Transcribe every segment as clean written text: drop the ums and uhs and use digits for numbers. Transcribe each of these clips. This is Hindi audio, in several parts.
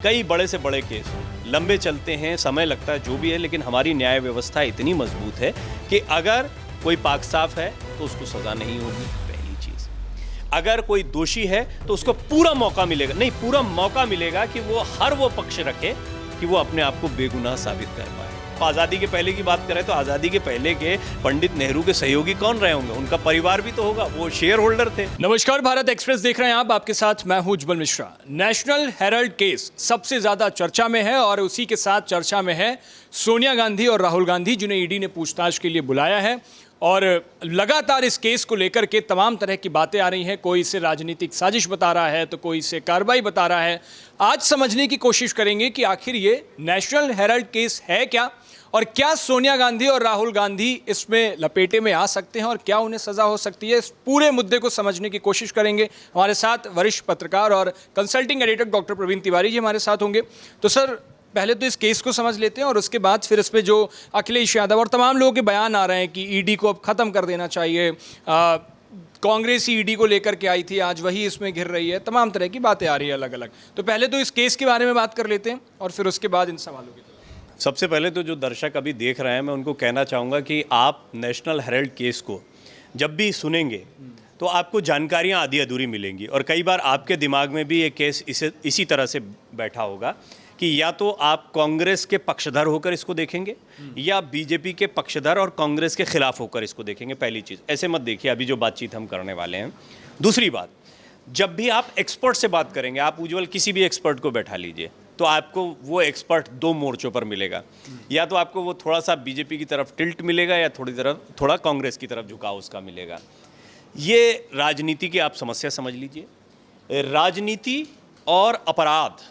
कई बड़े से बड़े केस लंबे चलते हैं, समय लगता है, जो भी है, लेकिन हमारी न्याय व्यवस्था इतनी मजबूत है कि अगर कोई पाक साफ है तो उसको सजा नहीं होगी। पहली चीज, अगर कोई दोषी है तो उसको पूरा मौका मिलेगा, नहीं पूरा मौका मिलेगा कि वो हर वो पक्ष रखे कि वो अपने आप को बेगुनाह साबित कर पाए। आज़ादी के पहले की बात करें तो आज़ादी के पहले के पंडित नेहरू के सहयोगी कौन रहे होंगे? उनका परिवार भी तो होगा, वो शेयर होल्डर थे। नमस्कार, भारत एक्सप्रेस देख रहे हैं आप, आपके साथ मैं हूं उज्जवल मिश्रा। नेशनल हेराल्ड केस सबसे ज्यादा चर्चा में है और उसी के साथ चर्चा में है सोनिया गांधी और राहुल गांधी, जिन्हें ईडी ने पूछताछ के लिए बुलाया है। और लगातार इस केस को लेकर के तमाम तरह की बातें आ रही हैं। कोई इसे राजनीतिक साजिश बता रहा है तो कोई इसे कार्रवाई बता रहा है। आज समझने की कोशिश करेंगे कि आखिर ये नेशनल हेराल्ड केस है क्या, और क्या सोनिया गांधी और राहुल गांधी इसमें लपेटे में आ सकते हैं और क्या उन्हें सजा हो सकती है। इस पूरे मुद्दे को समझने की कोशिश करेंगे। हमारे साथ वरिष्ठ पत्रकार और consulting editor doctor Praveen Tiwari ji हमारे साथ होंगे। तो सर, पहले तो इस केस को समझ लेते हैं और उसके बाद फिर इस पे जो अखिलेश यादव और तमाम लोगों के बयान आ रहे हैं कि ईडी को अब खत्म कर देना चाहिए, कांग्रेस ईडी को लेकर के आई थी, आज वही इसमें घिर रही है, तमाम तरह की बातें आ रही है अलग अलग। तो पहले तो इस केस के बारे में बात कर लेते हैं और फिर उसके बाद इन सवालों की। सबसे पहले तो जो दर्शक अभी देख रहे हैं, मैं उनको कहना चाहूँगा कि आप नेशनल हेराल्ड केस को जब भी सुनेंगे तो आपको जानकारियाँ आधी अधूरी मिलेंगी, और कई बार आपके दिमाग में भी ये केस इसी तरह से बैठा होगा कि या तो आप कांग्रेस के पक्षधर होकर इसको देखेंगे या बीजेपी के पक्षधर और कांग्रेस के खिलाफ होकर इसको देखेंगे। पहली चीज़, ऐसे मत देखिए अभी जो बातचीत हम करने वाले हैं। दूसरी बात, जब भी आप एक्सपर्ट से बात करेंगे, आप उज्जवल किसी भी एक्सपर्ट को बैठा लीजिए तो आपको वो एक्सपर्ट दो मोर्चों पर मिलेगा। या तो आपको वो थोड़ा सा बीजेपी की तरफ टिल्ट मिलेगा या थोड़ा कांग्रेस की तरफ झुकाव उसका मिलेगा। ये राजनीति की आप समस्या समझ लीजिए। राजनीति और अपराध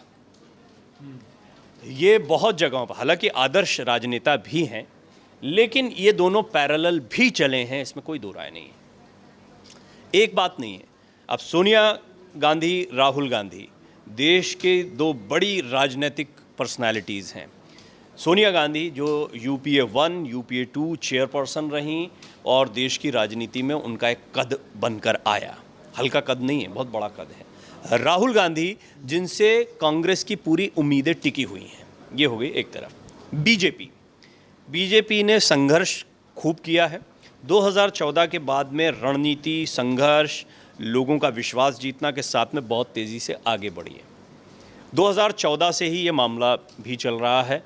ये बहुत जगहों पर, हालांकि आदर्श राजनेता भी हैं, लेकिन ये दोनों पैरेलल भी चले हैं, इसमें कोई दो राय नहीं है। एक बात नहीं है, अब सोनिया गांधी, राहुल गांधी देश के दो बड़ी राजनीतिक पर्सनालिटीज़ हैं। सोनिया गांधी जो यूपीए 1, यूपीए 2 चेयरपर्सन रहीं और देश की राजनीति में उनका एक कद बनकर आया। हल्का कद नहीं है, बहुत बड़ा कद है। राहुल गांधी जिनसे कांग्रेस की पूरी उम्मीदें टिकी हुई हैं। ये हो गई एक तरफ। बीजेपी ने संघर्ष खूब किया है। 2014 के बाद में रणनीति, संघर्ष, लोगों का विश्वास जीतना के साथ में बहुत तेज़ी से आगे बढ़ी है। 2014 से ही ये मामला भी चल रहा है।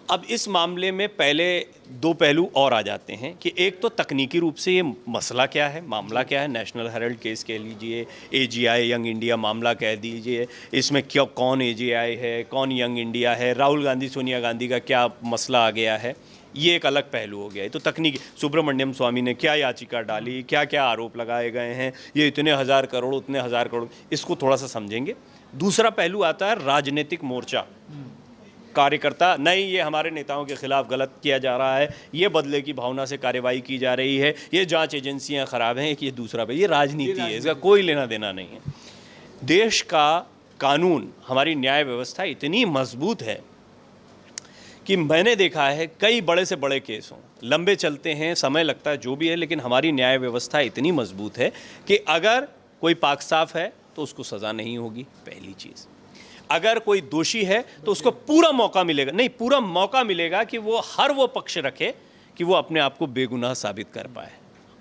अब इस मामले में पहले दो पहलू और आ जाते हैं कि एक तो तकनीकी रूप से ये मसला क्या है, मामला क्या है। नेशनल हेराल्ड केस कह लीजिए, एजीआई यंग इंडिया मामला कह दीजिए, इसमें क्या, कौन एजीआई है, कौन यंग इंडिया है, राहुल गांधी सोनिया गांधी का क्या मसला आ गया है, ये एक अलग पहलू हो गया है। तो तकनीकी, सुब्रमण्यम स्वामी ने क्या याचिका डाली, क्या क्या आरोप लगाए गए हैं, ये इतने हज़ार करोड़, उतने हज़ार करोड़, इसको थोड़ा सा समझेंगे। दूसरा पहलू आता है राजनीतिक मोर्चा, कार्यकर्ता, नहीं ये हमारे नेताओं के खिलाफ गलत किया जा रहा है, ये बदले की भावना से कार्रवाई की जा रही है, ये जांच एजेंसियां ख़राब हैं, ये दूसरा ये राजनीति है, इसका कोई लेना देना नहीं है। देश का कानून, हमारी न्याय व्यवस्था इतनी मजबूत है कि मैंने देखा है कई बड़े से बड़े केस हों, लंबे चलते हैं, समय लगता है, जो भी है, लेकिन हमारी न्याय व्यवस्था इतनी मजबूत है कि अगर कोई पाक साफ है तो उसको सज़ा नहीं होगी। पहली चीज़, अगर कोई दोषी है तो उसको पूरा मौका मिलेगा, नहीं पूरा मौका मिलेगा कि वो हर वो पक्ष रखे कि वो अपने आप को बेगुनाह साबित कर पाए,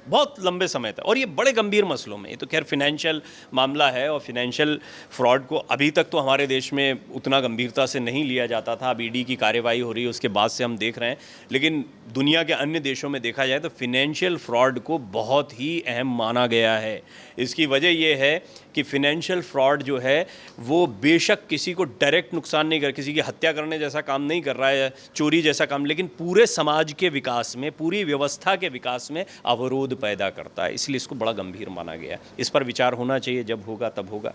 बहुत लंबे समय तक। और ये बड़े गंभीर मसलों में, ये तो खैर फिनेंशियल मामला है और फिनेंशियल फ्रॉड को अभी तक तो हमारे देश में उतना गंभीरता से नहीं लिया जाता था। अब ईडी की कार्रवाई हो रही है, उसके बाद से हम देख रहे हैं, लेकिन दुनिया के अन्य देशों में देखा जाए तो फिनेंशियल फ्रॉड को बहुत ही अहम माना गया है। इसकी वजह यह है कि फिनेंशियल फ्रॉड जो है वो बेशक किसी को डायरेक्ट नुकसान नहीं कर, किसी की हत्या करने जैसा काम नहीं कर रहा है, चोरी जैसा काम, लेकिन पूरे समाज के विकास में, पूरी व्यवस्था के विकास में अवरोध पैदा करता है। इसलिए इसको बड़ा गंभीर माना गया है। इस पर विचार होना चाहिए, जब होगा तब होगा।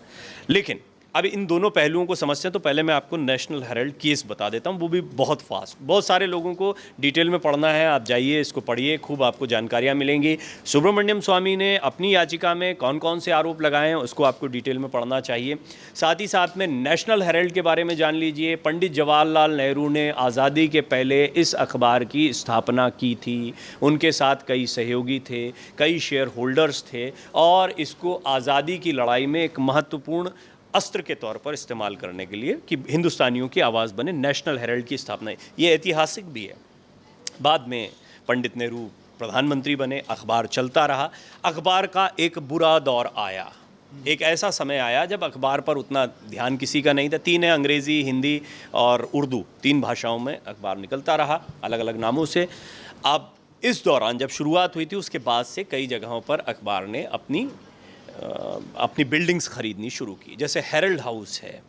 लेकिन अब इन दोनों पहलुओं को समझते हैं तो पहले मैं आपको नेशनल हेराल्ड केस बता देता हूँ, वो भी बहुत फास्ट। बहुत सारे लोगों को डिटेल में पढ़ना है, आप जाइए, इसको पढ़िए, खूब आपको जानकारियाँ मिलेंगी। सुब्रमण्यम स्वामी ने अपनी याचिका में कौन कौन से आरोप लगाए हैं उसको आपको डिटेल में पढ़ना चाहिए। साथ ही साथ में नेशनल हेराल्ड के बारे में जान लीजिए। पंडित जवाहरलाल नेहरू ने आज़ादी के पहले इस अखबार की स्थापना की थी, उनके साथ कई सहयोगी थे, कई शेयर होल्डर्स थे, और इसको आज़ादी की लड़ाई में एक महत्वपूर्ण अस्त्र के तौर पर इस्तेमाल करने के लिए कि हिंदुस्तानियों की आवाज़ बने। नेशनल हेराल्ड की स्थापना, ये ऐतिहासिक भी है। बाद में पंडित नेहरू प्रधानमंत्री बने, अखबार चलता रहा। अखबार का एक बुरा दौर आया, एक ऐसा समय आया जब अखबार पर उतना ध्यान किसी का नहीं था। 3 है, अंग्रेज़ी, हिंदी और उर्दू, 3 भाषाओं में अखबार निकलता रहा अलग अलग नामों से। अब इस दौरान जब शुरुआत हुई थी, उसके बाद से कई जगहों पर अखबार ने अपनी बिल्डिंग्स खरीदनी शुरू की। जैसे हेरल्ड हाउस है,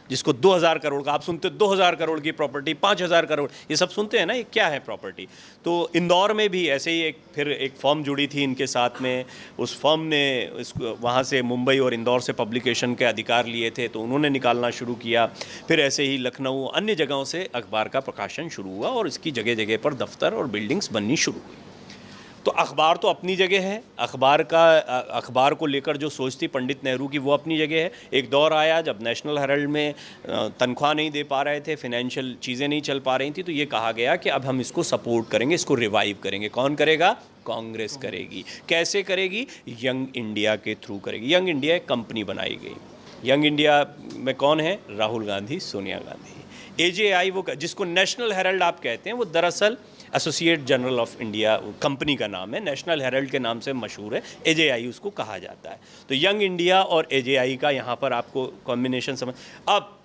जिसको 2000 करोड़ का, आप सुनते 2000 करोड़ की प्रॉपर्टी, 5000 करोड़, ये सब सुनते हैं ना, ये क्या है प्रॉपर्टी। तो इंदौर में भी ऐसे ही फिर एक फर्म जुड़ी थी इनके साथ में। उस फर्म ने इसको वहाँ से मुंबई और इंदौर से पब्लिकेशन के अधिकार लिए थे, तो उन्होंने निकालना शुरू किया। फिर ऐसे ही लखनऊ, अन्य जगहों से अखबार का प्रकाशन शुरू हुआ और इसकी जगह जगह पर दफ्तर और बिल्डिंग्स बननी शुरू हुई। तो अखबार तो अपनी जगह है, अखबार को लेकर जो सोच थी पंडित नेहरू की, वो अपनी जगह है। एक दौर आया जब नेशनल हेराल्ड में तनख्वाह नहीं दे पा रहे थे, फिनेंशियल चीज़ें नहीं चल पा रही थी, तो ये कहा गया कि अब हम इसको सपोर्ट करेंगे, इसको रिवाइव करेंगे। कौन करेगा? कांग्रेस करेगी। कैसे करेगी? यंग इंडिया के थ्रू करेगी। यंग इंडिया एक कंपनी बनाई गई। यंग इंडिया में कौन है? राहुल गांधी, सोनिया गांधी। AJI, वो जिसको नेशनल हेराल्ड आप कहते हैं, वो दरअसल associate journal of India company का नाम है, नेशनल हेराल्ड के नाम से मशहूर है, AJI उसको कहा जाता है। तो यंग इंडिया और AJI का यहाँ पर आपको कॉम्बिनेशन समझ। अब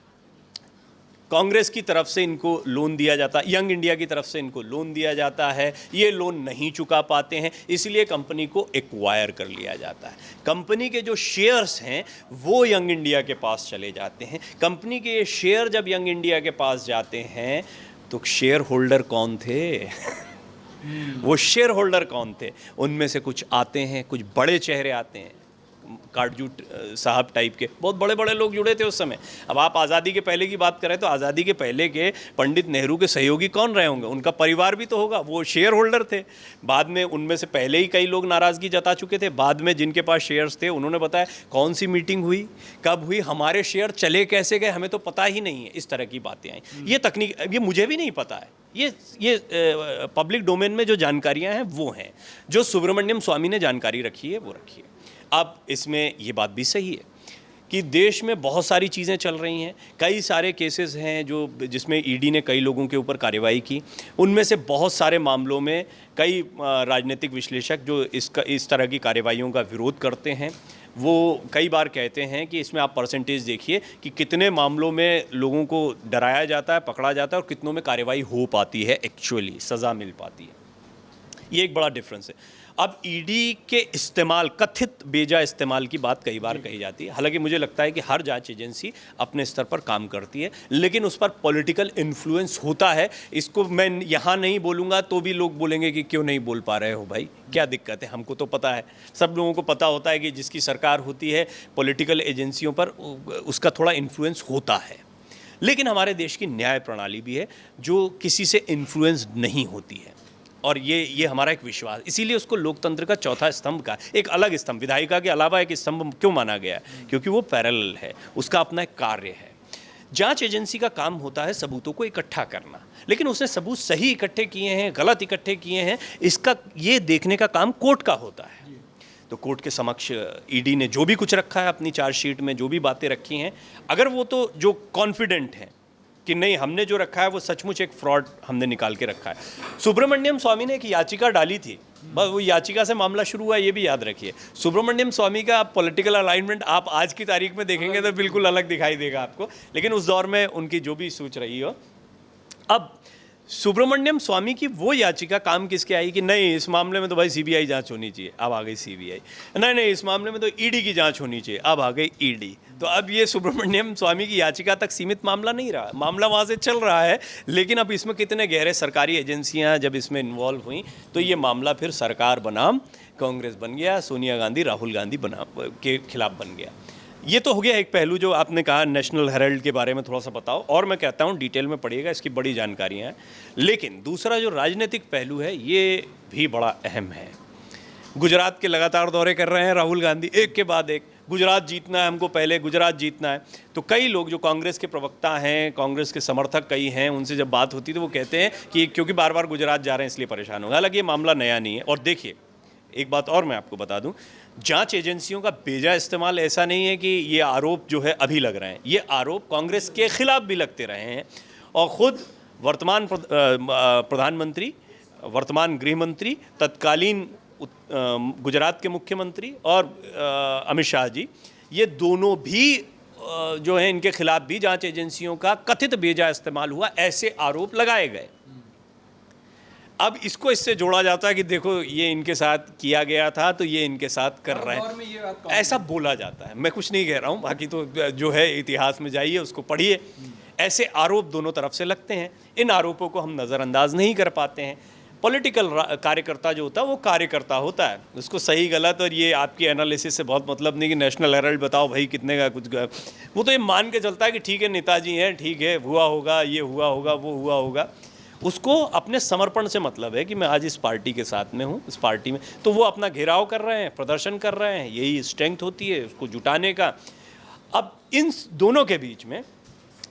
कांग्रेस की तरफ से इनको लोन दिया जाता है, यंग इंडिया की तरफ से इनको लोन दिया जाता है, ये लोन नहीं चुका पाते हैं, इसलिए कंपनी को एक्वायर कर लिया जाता है। कंपनी के जो शेयर्स हैं वो यंग इंडिया के पास चले जाते हैं। कंपनी के ये शेयर जब यंग इंडिया के पास जाते हैं, तो शेयर होल्डर कौन थे? वो शेयर होल्डर कौन थे? उनमें से कुछ आते हैं, कुछ बड़े चेहरे आते हैं, काटजू साहब टाइप के, बहुत बड़े बड़े लोग जुड़े थे उस समय। अब आप आज़ादी के पहले की बात करें तो आज़ादी के पहले के पंडित नेहरू के सहयोगी कौन रहे होंगे? उनका परिवार भी तो होगा, वो शेयर होल्डर थे। बाद में उनमें से पहले ही कई लोग नाराज़गी जता चुके थे। बाद में जिनके पास शेयर्स थे उन्होंने बताया कौन सी मीटिंग हुई, कब हुई, हमारे शेयर चले कैसे गए, हमें तो पता ही नहीं है। इस तरह की बातें आई। ये तकनीक, ये मुझे भी नहीं पता है। ये पब्लिक डोमेन में जो जानकारियाँ हैं वो हैं, जो सुब्रमण्यम स्वामी ने जानकारी रखी है वो रखी है। अब इसमें ये बात भी सही है कि देश में बहुत सारी चीज़ें चल रही हैं, कई सारे केसेस हैं जिसमें ईडी ने कई लोगों के ऊपर कार्रवाई की। उनमें से बहुत सारे मामलों में कई राजनीतिक विश्लेषक जो इस तरह की कार्रवाइयों का विरोध करते हैं, वो कई बार कहते हैं कि इसमें आप परसेंटेज देखिए कि कितने मामलों में लोगों को डराया जाता है, पकड़ा जाता है, और कितनों में कार्रवाई हो पाती है, एक्चुअली सज़ा मिल पाती है। ये एक बड़ा डिफरेंस है। अब ईडी के इस्तेमाल, कथित बेजा इस्तेमाल की बात कई बार कही जाती है। हालांकि मुझे लगता है कि हर जांच एजेंसी अपने स्तर पर काम करती है, लेकिन उस पर पॉलिटिकल इन्फ्लुएंस होता है। इसको मैं यहाँ नहीं बोलूँगा तो भी लोग बोलेंगे कि क्यों नहीं बोल पा रहे हो भाई, क्या दिक्कत है? हमको तो पता है, सब लोगों को पता होता है कि जिसकी सरकार होती है, पॉलिटिकल एजेंसियों पर उसका थोड़ा इन्फ्लुएंस होता है। लेकिन हमारे देश की न्याय प्रणाली भी है जो किसी से इन्फ्लुएंस नहीं होती है, और ये हमारा एक विश्वास, इसीलिए उसको लोकतंत्र का चौथा स्तंभ का, एक अलग स्तंभ, विधायिका के अलावा एक स्तंभ क्यों माना गया? क्योंकि वो पैरेलल है, उसका अपना एक कार्य है। जांच एजेंसी का काम होता है सबूतों को इकट्ठा करना, लेकिन उसने सबूत सही इकट्ठे किए हैं, गलत इकट्ठे किए हैं, इसका ये देखने का काम कोर्ट का होता है। तो कोर्ट के समक्ष ईडी ने जो भी कुछ रखा है अपनी चार्जशीट में, जो भी बातें रखी हैं, अगर वो तो जो कॉन्फिडेंट हैं कि नहीं हमने जो रखा है वो सचमुच एक फ्रॉड हमने निकाल के रखा है। सुब्रमण्यम स्वामी ने एक याचिका डाली थी, बस वो याचिका से मामला शुरू हुआ, ये भी याद रखिए। सुब्रमण्यम स्वामी का पॉलिटिकल अलाइनमेंट आप आज की तारीख में देखेंगे तो बिल्कुल अलग दिखाई देगा आपको, लेकिन उस दौर में उनकी जो भी सोच रही हो। अब सुब्रमण्यम स्वामी की वो याचिका काम किसके आई कि नहीं इस मामले में तो भाई सीबीआई जांच होनी चाहिए, अब आ गई सीबीआई। नहीं इस मामले में तो ईडी की जांच होनी चाहिए, अब आ गई ईडी। तो अब ये सुब्रमण्यम स्वामी की याचिका तक सीमित मामला नहीं रहा, मामला वहाँ से चल रहा है, लेकिन अब इसमें कितने गहरे सरकारी एजेंसियाँ जब इसमें इन्वॉल्व हुई तो ये मामला फिर सरकार बनाम कांग्रेस बन गया, सोनिया गांधी राहुल गांधी के खिलाफ बन गया। ये तो हो गया एक पहलू जो आपने कहा नेशनल हेराल्ड के बारे में थोड़ा सा बताओ, और मैं कहता हूँ डिटेल में पढ़िएगा, इसकी बड़ी जानकारियाँ हैं। लेकिन दूसरा जो राजनीतिक पहलू है ये भी बड़ा अहम है। गुजरात के लगातार दौरे कर रहे हैं राहुल गांधी, एक के बाद एक। गुजरात जीतना है हमको, पहले गुजरात जीतना है। तो कई लोग जो कांग्रेस के प्रवक्ता हैं, कांग्रेस के समर्थक कई हैं, उनसे जब बात होती है तो वो कहते हैं कि क्योंकि बार बार गुजरात जा रहे हैं इसलिए परेशान होगा। हालांकि ये मामला नया नहीं है। और देखिए एक बात और मैं आपको बता दूं, जांच एजेंसियों का बेजा इस्तेमाल ऐसा नहीं है कि ये आरोप जो है अभी लग रहे हैं, ये आरोप कांग्रेस के खिलाफ भी लगते रहे हैं और ख़ुद वर्तमान प्रधानमंत्री, वर्तमान गृह मंत्री, तत्कालीन गुजरात के मुख्यमंत्री और अमित शाह जी, ये दोनों भी जो है इनके खिलाफ भी जांच एजेंसियों का कथित बेजा इस्तेमाल हुआ, ऐसे आरोप लगाए गए। अब इसको इससे जोड़ा जाता है कि देखो ये इनके साथ किया गया था तो ये इनके साथ कर रहे हैं, ऐसा बोला जाता है। मैं कुछ नहीं कह रहा हूँ, बाकी तो जो है इतिहास में जाइए, उसको पढ़िए। ऐसे आरोप दोनों तरफ से लगते हैं, इन आरोपों को हम नज़रअंदाज नहीं कर पाते हैं। पॉलिटिकल कार्यकर्ता जो होता है वो कार्यकर्ता होता है, उसको सही गलत और ये आपकी एनालिसिस से बहुत मतलब नहीं कि नेशनल हेराल्ड बताओ भाई कितने का कुछ, वो तो ये मान के चलता है कि ठीक है नेताजी हैं, ठीक है हुआ होगा, ये हुआ होगा, वो हुआ होगा। उसको अपने समर्पण से मतलब है कि मैं आज इस पार्टी के साथ में हूँ, इस पार्टी में, तो वो अपना घेराव कर रहे हैं, प्रदर्शन कर रहे हैं, यही स्ट्रेंथ होती है उसको जुटाने का। अब इन दोनों के बीच में,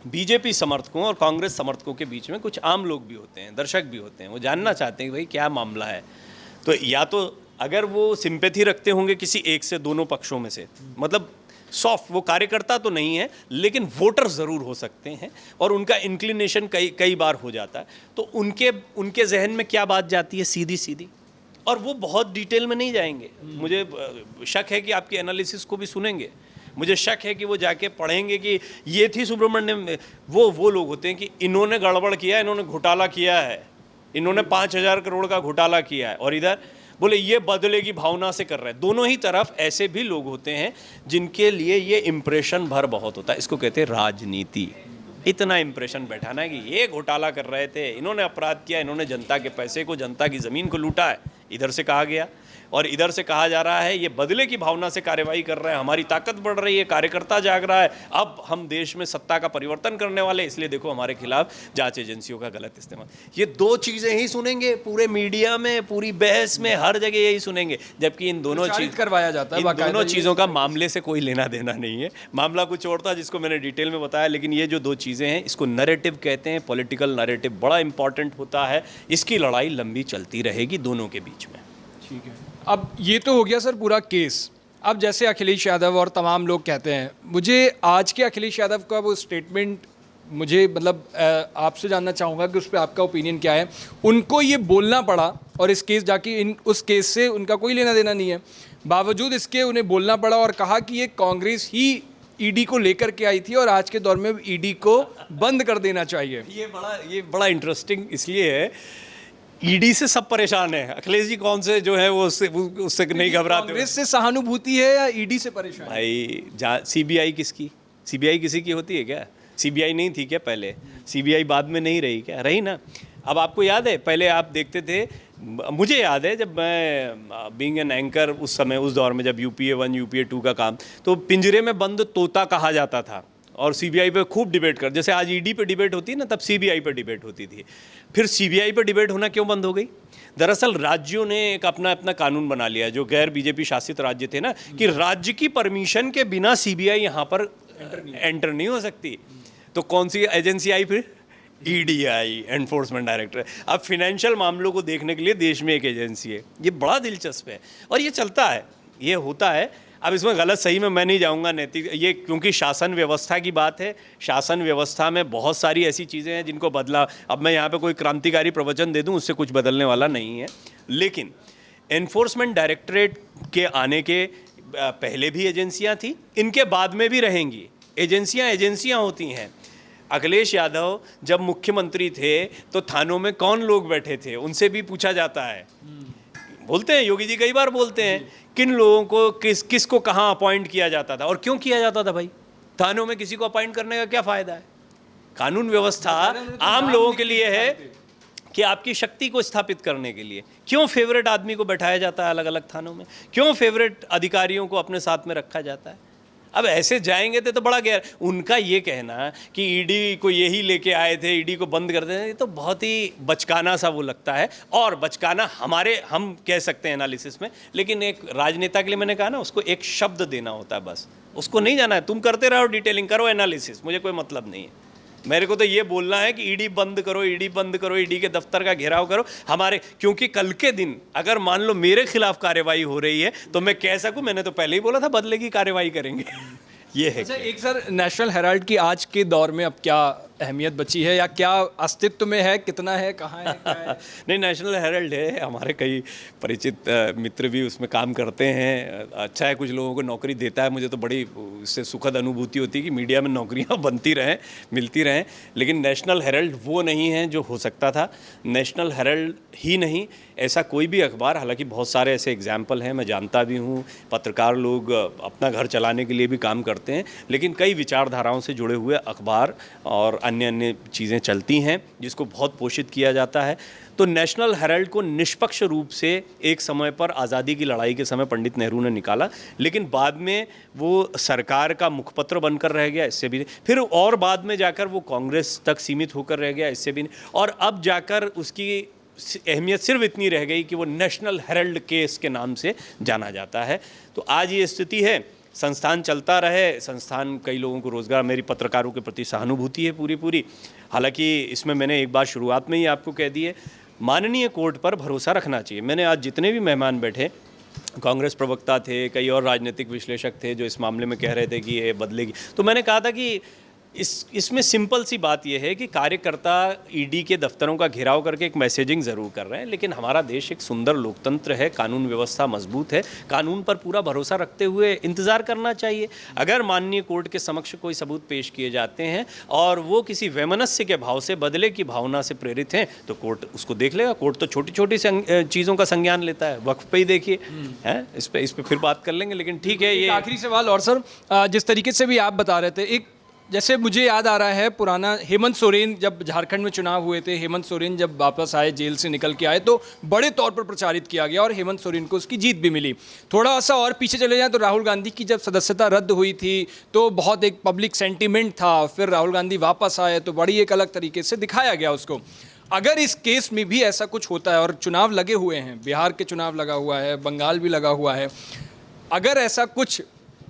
बीजेपी समर्थकों और कांग्रेस समर्थकों के बीच में कुछ आम लोग भी होते हैं, दर्शक भी होते हैं, वो जानना चाहते हैं कि भाई क्या मामला है। तो या तो अगर वो सिंपैथी रखते होंगे किसी एक से, दोनों पक्षों में से, मतलब सॉफ्ट, वो कार्यकर्ता तो नहीं है लेकिन वोटर ज़रूर हो सकते हैं और उनका इंक्लिनेशन कई बार हो जाता है, तो उनके जहन में क्या बात जाती है सीधी सीधी, और वो बहुत डिटेल में नहीं जाएंगे। मुझे शक है कि आपकी एनालिसिस को भी सुनेंगे, मुझे शक है कि वो जाके पढ़ेंगे कि ये थी सुब्रमण्यम। वो लोग होते हैं कि इन्होंने गड़बड़ किया, इन्होंने घोटाला किया है, इन्होंने 5,000 करोड़ का घोटाला किया है, और इधर बोले ये बदले की भावना से कर रहे हैं। दोनों ही तरफ ऐसे भी लोग होते हैं जिनके लिए ये इम्प्रेशन भर बहुत होता है, इसको कहते हैं राजनीति। इतना इम्प्रेशन बैठाना है कि ये घोटाला कर रहे थे, इन्होंने अपराध किया, इन्होंने जनता के पैसे को, जनता की ज़मीन को लूटा है, इधर से कहा गया, और इधर से कहा जा रहा है ये बदले की भावना से कार्रवाई कर रहे हैं, हमारी ताकत बढ़ रही है, कार्यकर्ता जाग रहा है, अब हम देश में सत्ता का परिवर्तन करने वाले, इसलिए देखो हमारे खिलाफ जांच एजेंसियों का गलत इस्तेमाल। ये दो चीज़ें ही सुनेंगे पूरे मीडिया में, पूरी बहस में, हर जगह यही सुनेंगे, जबकि इन दोनों चीज़ करवाया जाता है, इन दोनों चीज़ों का मामले से कोई लेना देना नहीं है। मामला कुछ और था जिसको मैंने डिटेल में बताया, लेकिन ये जो दो चीज़ें हैं इसको नैरेटिव कहते हैं। पॉलिटिकल नैरेटिव बड़ा इंपॉर्टेंट होता है, इसकी लड़ाई लंबी चलती रहेगी दोनों के बीच में। ठीक है, अब ये तो हो गया सर पूरा केस। अब जैसे अखिलेश यादव और तमाम लोग कहते हैं, मुझे आज के अखिलेश यादव का वो स्टेटमेंट, मुझे मतलब आपसे जानना चाहूँगा कि उस पर आपका ओपिनियन क्या है। उनको ये बोलना पड़ा और इस केस जाके उस केस से उनका कोई लेना देना नहीं है, बावजूद इसके उन्हें बोलना पड़ा और कहा कि ये कांग्रेस ही ईडी को लेकर के आई थी और आज के दौर में ईडी को बंद कर देना चाहिए। ये बड़ा इंटरेस्टिंग इसलिए है, ईडी से सब परेशान है, अखिलेश जी कौन से जो है वो उससे नहीं घबराते। कांग्रेस से सहानुभूति है या ईडी से परेशान? भाई सीबीआई किसकी, सीबीआई किसी की होती है क्या? सीबीआई नहीं थी क्या पहले? सीबीआई बाद में नहीं रही क्या? रही ना। अब आपको याद है पहले आप देखते थे, मुझे याद है जब मैं बीइंग एन एंकर उस समय, उस दौर में जब यूपीए 1 यूपीए 2 का काम, तो पिंजरे में बंद तोता कहा जाता था और सीबीआई पे खूब डिबेट कर, जैसे आज ईडी पे डिबेट होती है ना, तब सीबीआई पे डिबेट होती थी। फिर सीबीआई पे डिबेट होना क्यों बंद हो गई? दरअसल राज्यों ने एक अपना कानून बना लिया, जो गैर बीजेपी शासित राज्य थे ना, कि राज्य की परमिशन के बिना सीबीआई यहाँ पर एंटर नहीं हो सकती। तो कौन सी एजेंसी आई फिर? ईडी आई, एनफोर्समेंट डायरेक्टर। अब फिनेंशियल मामलों को देखने के लिए देश में एक एजेंसी है, ये बड़ा दिलचस्प है और ये चलता है, ये होता है। अब इसमें गलत सही में मैं नहीं जाऊंगा नैतिक, ये क्योंकि शासन व्यवस्था की बात है, शासन व्यवस्था में बहुत सारी ऐसी चीज़ें हैं जिनको बदला। अब मैं यहाँ पे कोई क्रांतिकारी प्रवचन दे दूँ, उससे कुछ बदलने वाला नहीं है। लेकिन एनफोर्समेंट डायरेक्टरेट के आने के पहले भी एजेंसियाँ थी, इनके बाद में भी रहेंगी। एजेंसियाँ होती हैं। अखिलेश यादव जब मुख्यमंत्री थे तो थानों में कौन लोग बैठे थे, उनसे भी पूछा जाता है। बोलते हैं, योगी जी कई बार बोलते हैं, किन लोगों को किसको कहाँ अपॉइंट किया जाता था और क्यों किया जाता था। भाई थानों में किसी को अपॉइंट करने का क्या फ़ायदा है? कानून व्यवस्था आम लोगों के लिए है कि आपकी शक्ति को स्थापित करने के लिए। क्यों फेवरेट आदमी को बैठाया जाता है अलग अलग थानों में? क्यों फेवरेट अधिकारियों को अपने साथ में रखा जाता है? अब ऐसे जाएंगे तो बड़ा गैर, उनका ये कहना कि ईडी को यही लेके आए थे, ईडी को बंद कर देना, ये तो बहुत ही बचकाना सा वो लगता है। और बचकाना हम कह सकते हैं एनालिसिस में, लेकिन एक राजनेता के लिए मैंने कहा ना, उसको एक शब्द देना होता है बस, उसको नहीं जाना है। तुम करते रहो, डिटेलिंग करो, एनालिसिस, मुझे कोई मतलब नहीं है। मेरे को तो ये बोलना है कि ईडी बंद करो, ईडी बंद करो, ईडी के दफ्तर का घेराव करो हमारे, क्योंकि कल के दिन अगर मान लो मेरे खिलाफ कार्रवाई हो रही है तो मैं कह सकूं, मैंने तो पहले ही बोला था बदले की कार्रवाई करेंगे। ये है। अच्छा, एक सर, नेशनल हेराल्ड की आज के दौर में अब क्या अहमियत बची है, या क्या अस्तित्व में है, कितना है, कहाँ है, क्या है? नहीं, नेशनल हेराल्ड है, हमारे कई परिचित मित्र भी उसमें काम करते हैं। अच्छा है, कुछ लोगों को नौकरी देता है। मुझे तो बड़ी इससे सुखद अनुभूति होती है कि मीडिया में नौकरियां बनती रहें, मिलती रहें। लेकिन नेशनल हेराल्ड वो नहीं है जो हो सकता था। नेशनल हेराल्ड ही नहीं, ऐसा कोई भी अखबार, हालांकि बहुत सारे ऐसे एग्जाम्पल हैं, मैं जानता भी हूँ, पत्रकार लोग अपना घर चलाने के लिए भी काम करते हैं, लेकिन कई विचारधाराओं से जुड़े हुए अखबार और अन्य अन्य चीज़ें चलती हैं जिसको बहुत पोषित किया जाता है। तो नेशनल हेराल्ड को निष्पक्ष रूप से एक समय पर आज़ादी की लड़ाई के समय पंडित नेहरू ने निकाला, लेकिन बाद में वो सरकार का मुखपत्र बनकर रह गया, इससे भी नहीं। फिर और बाद में जाकर वो कांग्रेस तक सीमित होकर रह गया, इससे भी नहीं। और अब जाकर उसकी अहमियत सिर्फ इतनी रह गई कि वो नेशनल हेराल्ड केस के नाम से जाना जाता है। तो आज ये स्थिति है। संस्थान चलता रहे, संस्थान कई लोगों को रोज़गार, मेरी पत्रकारों के प्रति सहानुभूति है पूरी। हालांकि इसमें मैंने एक बात शुरुआत में ही आपको कह दी है, माननीय कोर्ट पर भरोसा रखना चाहिए। मैंने आज जितने भी मेहमान बैठे, कांग्रेस प्रवक्ता थे, कई और राजनीतिक विश्लेषक थे जो इस मामले में कह रहे थे कि ये बदलेगी, तो मैंने कहा था कि इसमें सिंपल सी बात यह है कि कार्यकर्ता ईडी के दफ्तरों का घेराव करके एक मैसेजिंग ज़रूर कर रहे हैं, लेकिन हमारा देश एक सुंदर लोकतंत्र है, कानून व्यवस्था मजबूत है, कानून पर पूरा भरोसा रखते हुए इंतज़ार करना चाहिए। अगर माननीय कोर्ट के समक्ष कोई सबूत पेश किए जाते हैं और वो किसी वैमनस्य के भाव से, बदले की भावना से प्रेरित हैं, तो कोर्ट उसको देख लेगा। कोर्ट तो छोटी छोटी चीज़ों का संज्ञान लेता है। वक्फ पे ही देखिए, है, इस पे फिर बात कर लेंगे, लेकिन ठीक है। ये आखिरी सवाल, और सर, जिस तरीके से भी आप बता रहे थे, एक जैसे मुझे याद आ रहा है पुराना हेमंत सोरेन, जब झारखंड में चुनाव हुए थे, हेमंत सोरेन जब वापस आए, जेल से निकल के आए, तो बड़े तौर पर प्रचारित किया गया और हेमंत सोरेन को उसकी जीत भी मिली। थोड़ा सा और पीछे चले जाएं तो राहुल गांधी की जब सदस्यता रद्द हुई थी तो बहुत एक पब्लिक सेंटीमेंट था, फिर राहुल गांधी वापस आए तो बड़ी एक अलग तरीके से दिखाया गया उसको। अगर इस केस में भी ऐसा कुछ होता है, और चुनाव लगे हुए हैं, बिहार के चुनाव लगा हुआ है, बंगाल भी लगा हुआ है, अगर ऐसा कुछ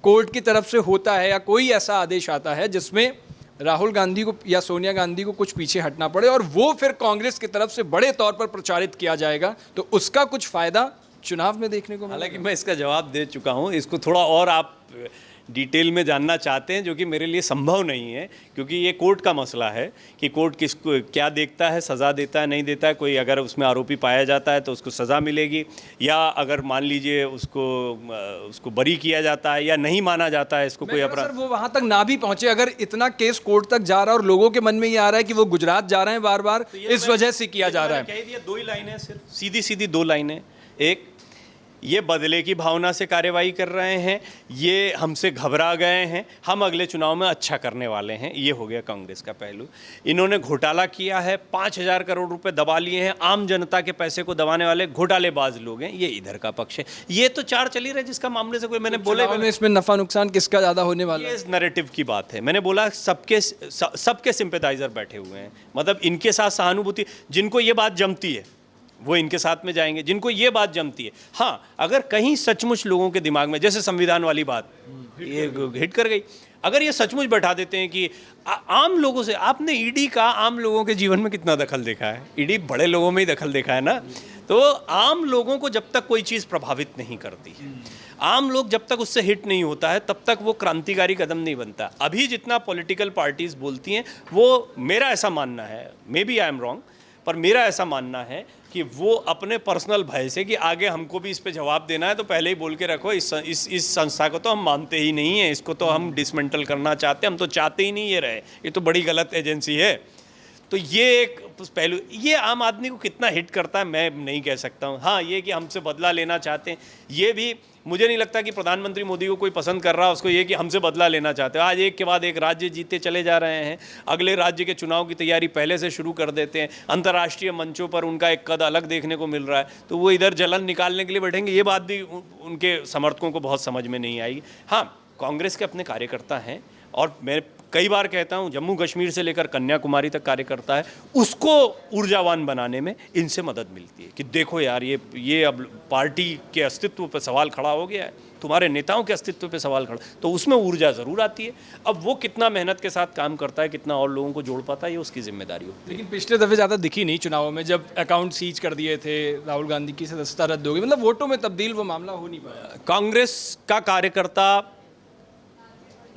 कोर्ट की तरफ से होता है या कोई ऐसा आदेश आता है जिसमें राहुल गांधी को या सोनिया गांधी को कुछ पीछे हटना पड़े और वो फिर कांग्रेस की तरफ से बड़े तौर पर प्रचारित किया जाएगा, तो उसका कुछ फायदा चुनाव में देखने को मिलेगा? हालांकि मैं इसका जवाब दे चुका हूं, इसको थोड़ा और आप डिटेल में जानना चाहते हैं, जो कि मेरे लिए संभव नहीं है, क्योंकि ये कोर्ट का मसला है कि कोर्ट किसको क्या देखता है, सज़ा देता है, नहीं देता है। कोई अगर उसमें आरोपी पाया जाता है तो उसको सज़ा मिलेगी, या अगर मान लीजिए उसको बरी किया जाता है या नहीं माना जाता है, इसको कोई अपराध, सर वो वहां तक ना भी पहुंचे, अगर इतना केस कोर्ट तक जा रहा है और लोगों के मन में ये आ रहा है कि वो गुजरात जा रहे हैं बार बार, तो इस वजह से किया जा रहा है। कह दिया, 2 ही लाइनें, सिर्फ सीधी 2 लाइनें। एक, ये बदले की भावना से कार्रवाई कर रहे हैं, ये हमसे घबरा गए हैं, हम अगले चुनाव में अच्छा करने वाले हैं। ये हो गया कांग्रेस का पहलू। इन्होंने घोटाला किया है, 5,000 करोड़ रुपए दबा लिए हैं, आम जनता के पैसे को दबाने वाले घोटालेबाज लोग हैं, ये इधर का पक्ष है। ये तो चार चली रहे जिसका मामले से कोई, मैंने बोला इसमें नफा नुकसान किसका ज़्यादा होने वाला है, ये नैरेटिव की बात है। मैंने बोला सबके सिंपैथाइजर बैठे हुए हैं, मतलब इनके साथ सहानुभूति, जिनको ये बात जमती है वो इनके साथ में जाएंगे, जिनको ये बात जमती है। हाँ, अगर कहीं सचमुच लोगों के दिमाग में, जैसे संविधान वाली बात ये हिट कर गई, अगर ये सचमुच बैठा देते हैं कि आम लोगों से, आपने ईडी का आम लोगों के जीवन में कितना दखल देखा है? ईडी बड़े लोगों में ही दखल देखा है ना। तो आम लोगों को जब तक कोई चीज़ प्रभावित नहीं करती है, आम लोग जब तक उससे हिट नहीं होता है, तब तक वो क्रांतिकारी कदम नहीं बनता। अभी जितना पॉलिटिकल पार्टीज बोलती हैं, वो, मेरा ऐसा मानना है, maybe I am wrong, पर मेरा ऐसा मानना है कि वो अपने पर्सनल भय से कि आगे हमको भी इस पे जवाब देना है, तो पहले ही बोल के रखो, इस संस्था को तो हम मानते ही नहीं है, इसको तो हम डिसमेंटल करना चाहते हैं, हम तो चाहते ही नहीं ये रहे, ये तो बड़ी गलत एजेंसी है। तो ये एक पहलू, ये आम आदमी को कितना हिट करता है मैं नहीं कह सकता हूँ। हाँ, ये कि हमसे बदला लेना चाहते हैं, ये भी मुझे नहीं लगता कि प्रधानमंत्री मोदी को कोई पसंद कर रहा, उसको ये कि हमसे बदला लेना चाहते हैं। आज एक के बाद एक राज्य जीते चले जा रहे हैं, अगले राज्य के चुनाव की तैयारी पहले से शुरू कर देते हैं, अंतर्राष्ट्रीय मंचों पर उनका एक कद अलग देखने को मिल रहा है, तो वो इधर जलन निकालने के लिए बैठेंगे। ये बात भी उनके समर्थकों को बहुत समझ में नहीं आएगी। हाँ, कांग्रेस के अपने कार्यकर्ता हैं और मैं कई बार कहता हूँ, जम्मू कश्मीर से लेकर कन्याकुमारी तक कार्यकर्ता है, उसको ऊर्जावान बनाने में इनसे मदद मिलती है कि देखो यार ये अब पार्टी के अस्तित्व पर सवाल खड़ा हो गया है, तुम्हारे नेताओं के अस्तित्व पे सवाल खड़ा, तो उसमें ऊर्जा ज़रूर आती है। अब वो कितना मेहनत के साथ काम करता है, कितना और लोगों को जोड़ पाता है, ये उसकी जिम्मेदारी होती है। लेकिन पिछले दफे ज़्यादा दिखी नहीं चुनावों में, जब अकाउंट सीज कर दिए थे, राहुल गांधी की सदस्यता रद्द हो गई, मतलब वोटों में तब्दील वो मामला हो नहीं पाया। कांग्रेस का कार्यकर्ता,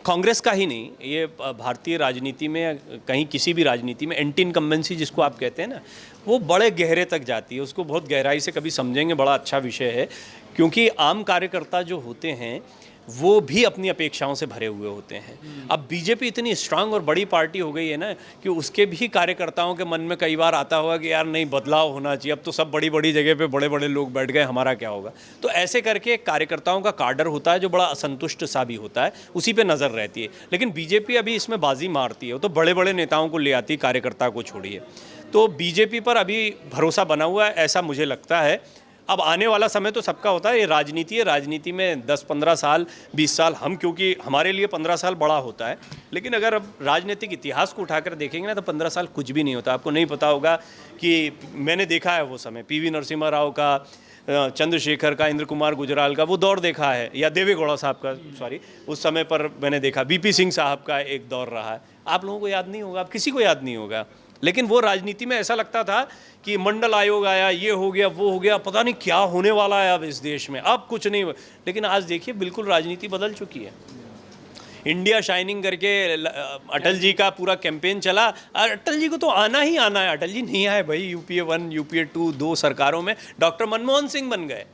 कांग्रेस का ही नहीं, ये भारतीय राजनीति में, कहीं किसी भी राजनीति में एंटी इनकम्बेंसी जिसको आप कहते हैं ना, वो बड़े गहरे तक जाती है। उसको बहुत गहराई से कभी समझेंगे, बड़ा अच्छा विषय है, क्योंकि आम कार्यकर्ता जो होते हैं वो भी अपनी अपेक्षाओं से भरे हुए होते हैं। अब बीजेपी इतनी स्ट्रांग और बड़ी पार्टी हो गई है ना कि उसके भी कार्यकर्ताओं के मन में कई बार आता होगा कि यार नहीं, बदलाव होना चाहिए, अब तो सब बड़ी बड़ी जगह पे बड़े बड़े लोग बैठ गए, हमारा क्या होगा। तो ऐसे करके कार्यकर्ताओं का काडर होता है जो बड़ा असंतुष्ट सा भी होता है, उसी पे नज़र रहती है। लेकिन बीजेपी अभी इसमें बाजी मारती है, वो तो बड़े बड़े नेताओं को ले आती है, कार्यकर्ता को छोड़िए। तो बीजेपी पर अभी भरोसा बना हुआ है, ऐसा मुझे लगता है। अब आने वाला समय तो सबका होता है, ये राजनीति है, राजनीति में 10-15 साल 20 साल, हम क्योंकि हमारे लिए 15 साल बड़ा होता है, लेकिन अगर अब राजनीतिक इतिहास को उठाकर देखेंगे ना तो 15 साल कुछ भी नहीं होता। आपको नहीं पता होगा कि मैंने देखा है वो समय, पीवी नरसिम्हा राव का, चंद्रशेखर का, इंद्र कुमार गुजराल का वो दौर देखा है, या देवेगौड़ा साहब का, सॉरी, उस समय पर मैंने देखा, बीपी सिंह साहब का एक दौर रहा है। आप लोगों को याद नहीं होगा, आप किसी को याद नहीं होगा, लेकिन वो राजनीति में ऐसा लगता था कि मंडल आयोग आया, ये हो गया, वो हो गया, पता नहीं क्या होने वाला है अब इस देश में, अब कुछ नहीं। लेकिन आज देखिए बिल्कुल राजनीति बदल चुकी है। इंडिया शाइनिंग करके अटल जी का पूरा कैंपेन चला, अटल जी को तो आना ही आना है, अटल जी नहीं आए भाई, यूपीए 1 यूपीए 2 2 सरकारों में डॉक्टर मनमोहन सिंह बन गए।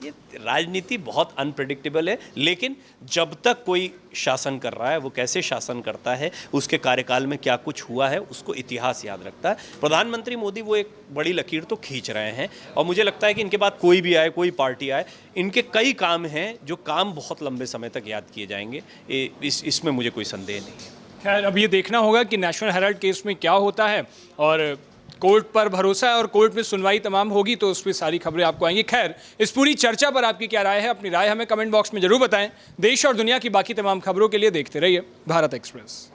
ये राजनीति बहुत अनप्रेडिक्टेबल है, लेकिन जब तक कोई शासन कर रहा है, वो कैसे शासन करता है, उसके कार्यकाल में क्या कुछ हुआ है, उसको इतिहास याद रखता है। प्रधानमंत्री मोदी वो एक बड़ी लकीर तो खींच रहे हैं, और मुझे लगता है कि इनके बाद कोई भी आए, कोई पार्टी आए, इनके कई काम हैं जो काम बहुत लंबे समय तक याद किए जाएंगे, इसमें मुझे कोई संदेह नहीं है। खैर, अब ये देखना होगा कि नेशनल हेराल्ड केस में क्या होता है, और कोर्ट पर भरोसा है और कोर्ट में सुनवाई तमाम होगी तो उस पर सारी खबरें आपको आएंगी। खैर, इस पूरी चर्चा पर आपकी क्या राय है? अपनी राय हमें कमेंट बॉक्स में जरूर बताएं। देश और दुनिया की बाकी तमाम खबरों के लिए देखते रहिए भारत एक्सप्रेस।